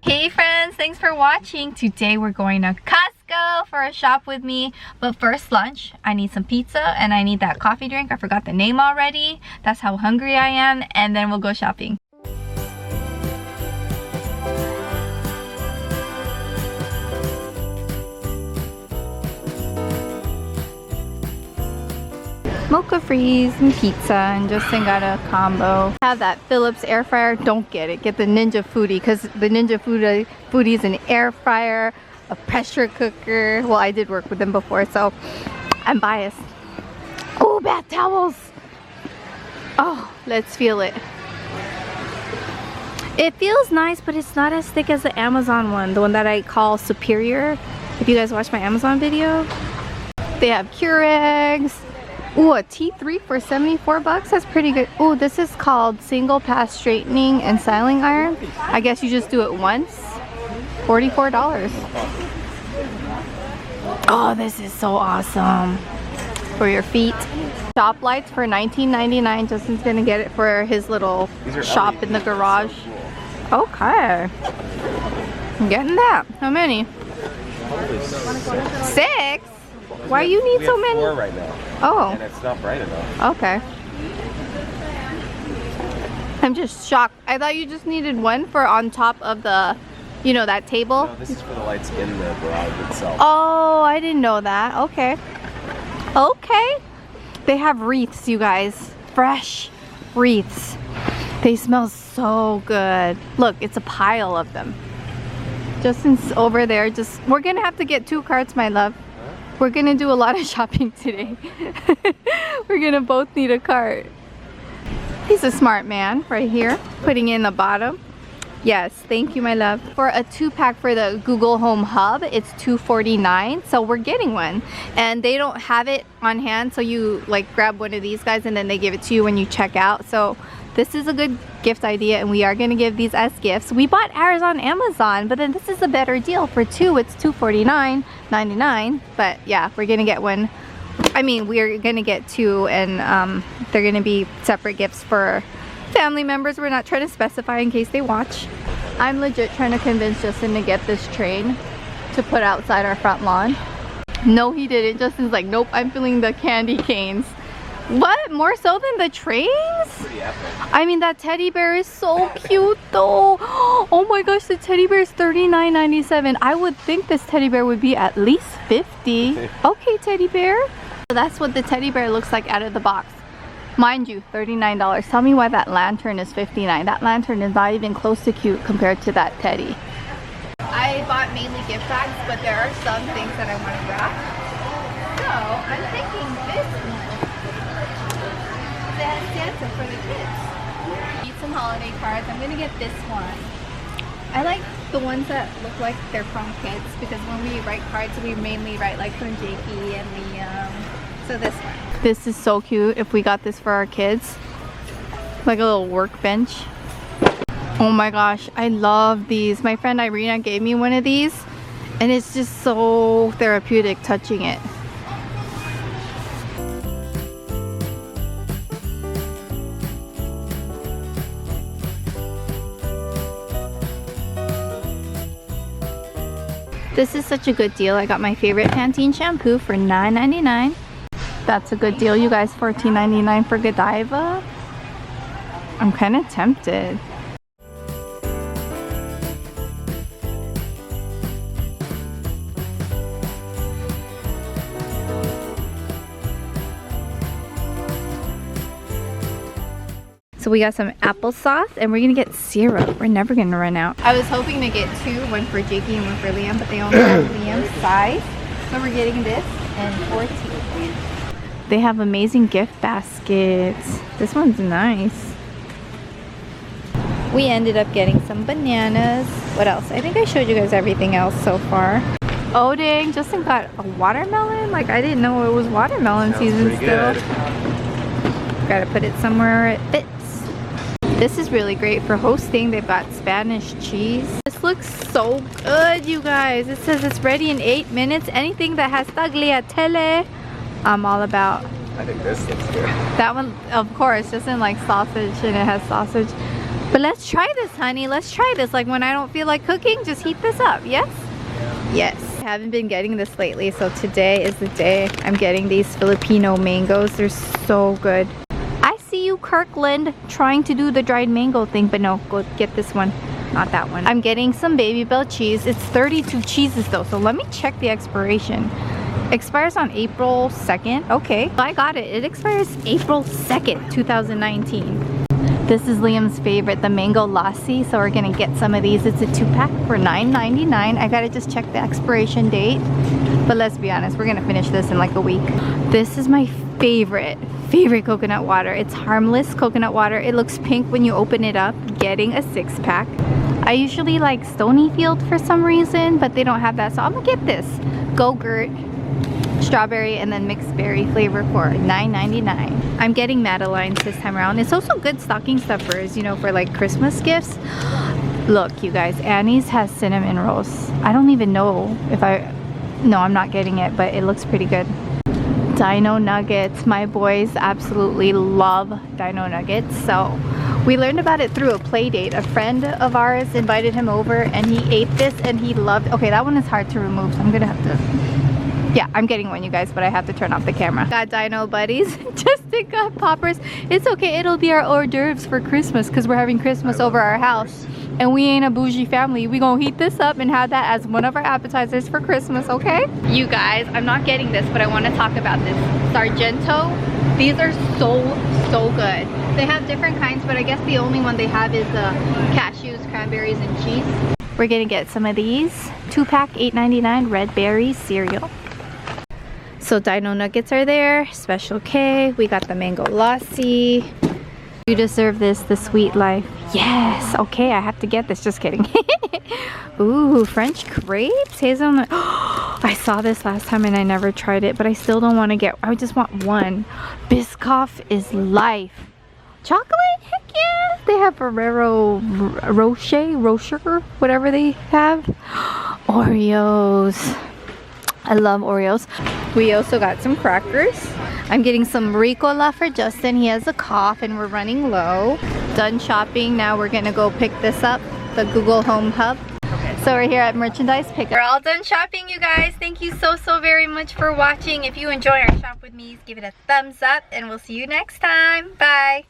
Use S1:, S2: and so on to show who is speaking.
S1: Hey friends, thanks for watching. Today we're going to Costco for a shop with me. But first lunch, I need some pizza and I need that coffee drink. I forgot the name already. That's how hungry I am. And then we'll go shopping. Mocha freeze and pizza, and Justin got a combo. Have that Philips air fryer. Don't get it. Get the Ninja Foodie because the Ninja Foodie is an air fryer, a pressure cooker. Well, I did work with them before, so I'm biased. Oh, bath towels. Oh, let's feel it. It feels nice, but it's not as thick as the Amazon one, the one that I call Superior. If you guys watch my Amazon video, they have Keurigs. Ooh, a T3 for 74 bucks. That's pretty good. Ooh, this is called single pass straightening and styling iron. I guess you just do it once. $44. Oh, this is so awesome. For your feet. Shop lights for $19.99. Justin's gonna get it for his little shop in the garage. Okay. I'm getting that. How many? 6? Why you need so many?
S2: 4 right now.
S1: Oh.
S2: And it's not bright enough.
S1: Okay. I'm just shocked. I thought you just needed one for on top of the, you know, that table.
S2: No, this is for the lights in the garage itself.
S1: Oh, I didn't know that. Okay. Okay. They have wreaths, you guys. Fresh wreaths. They smell so good. Look, it's a pile of them. Justin's over there. We're gonna have to get 2 carts, my love. We're gonna do a lot of shopping today. We're gonna both need a cart. He's a smart man right here, putting in the bottom. Yes, thank you, my love. For a 2-pack for the Google Home Hub, it's $2.49, so we're getting one. And they don't have it on hand, so you like grab one of these guys and then they give it to you when you check out. So this is a good gift idea, and we are gonna give these as gifts. We bought ours on Amazon, but then this is a better deal. For 2, it's $249.99. But yeah, we're gonna get one. I mean, we're gonna get 2, and they're gonna be separate gifts for family members. We're not trying to specify in case they watch. I'm legit trying to convince Justin to get this train to put outside our front lawn. No, he didn't. Justin's like, nope, I'm feeling the candy canes. What? More so than the trains?
S2: Pretty epic. I
S1: mean, that teddy bear is so cute though. Oh my gosh, the teddy bear is $39.97. I would think this teddy bear would be at least $50. Okay, teddy bear. So that's what the teddy bear looks like out of the box. Mind you, $39. Tell me why that lantern is $59. That lantern is not even close to cute compared to that teddy. I bought mainly gift bags, but there are some things that I want to wrap. So I'm thinking this one. It has Santa for the kids. Need some holiday cards. I'm gonna get this one. I like the ones that look like they're from kids, because when we write cards, we mainly write like from JP and Liam. So this one. This is so cute if we got this for our kids. Like a little workbench. Oh my gosh, I love these. My friend Irina gave me one of these, and it's just so therapeutic touching it. This is such a good deal. I got my favorite Pantene shampoo for $9.99. That's a good deal, you guys. $14.99 for Godiva. I'm kind of tempted. So we got some applesauce, and we're gonna get syrup. We're never gonna run out. I was hoping to get 2, one for Jakey and one for Liam, but they only have Liam's size. So we're getting this and 14. They have amazing gift baskets. This one's nice. We ended up getting some bananas. What else? I think I showed you guys everything else so far. Oh dang, Justin got a watermelon? Like, I didn't know it was watermelon season still. Gotta put it somewhere it fits. This is really great for hosting. They've got Spanish cheese. This looks so good, you guys. It says it's ready in 8 minutes. Anything that has tagliatelle, I'm all about.
S2: think this looks good.
S1: That one, of course, just in like sausage, and it has sausage. But let's try this, honey. Let's try this. Like when I don't feel like cooking, just heat this up. Yes? Yes. I haven't been getting this lately, so today is the day I'm getting these Filipino mangoes. They're so good. I see you, Kirkland, trying to do the dried mango thing, but no, go get this one. Not that one. I'm getting some Baby Bell cheese. It's 32 cheeses though, so let me check the expiration. Expires on April 2nd. Okay, I got it. It expires April 2nd, 2019. This is Liam's favorite, the mango lassi, so we're gonna get some of these. It's a 2-pack for $9.99. I gotta just check the expiration date, but let's be honest, we're gonna finish this in like a week. This is my favorite coconut water. It's harmless coconut water. It looks pink when you open it up. Getting a 6-pack. I usually like Stonyfield for some reason, but they don't have that, so I'm gonna get this. Go-Gurt, strawberry, and then mixed berry flavor for $9.99. I'm getting Madeline's this time around. It's also good stocking stuffers, you know, for like Christmas gifts. Look, you guys, Annie's has cinnamon rolls. I don't even know if no, I'm not getting it, but it looks pretty good. Dino Nuggets. My boys absolutely love Dino Nuggets, so we learned about it through a play date. A friend of ours invited him over and he ate this and he loved. Okay, that one is hard to remove, so I'm gonna have to, yeah, I'm getting one, you guys, but I have to turn off the camera. Got Dino buddies. Just to got poppers. It's okay, it'll be our hors d'oeuvres for Christmas because we're having Christmas over our house and we ain't a bougie family. We gonna heat this up and have that as one of our appetizers for Christmas, okay? You guys, I'm not getting this, but I want to talk about this Sargento. These are so good. They have different kinds, but I guess the only one they have is the cashews, cranberries, and cheese. We're gonna get some of these. 2-pack, $8.99, red berry cereal. So Dino Nuggets are there, Special K. We got the mango lassi. You deserve this, the sweet life. Yes, okay, I have to get this. Just kidding. Ooh, French crepes, hazelnut. I saw this last time and I never tried it, but I still don't want to get. I just want one. Biscoff is life. Chocolate? Heck yeah! They have Ferrero Rocher, whatever they have. Oreos. I love Oreos. We also got some crackers. I'm getting some Ricola for Justin. He has a cough and we're running low. Done shopping. Now we're gonna go pick this up, the Google Home Hub. So we're here at merchandise pickup. We're all done shopping, you guys. Thank you so very much for watching. If you enjoy our shop with me, give it a thumbs up and we'll see you next time. Bye.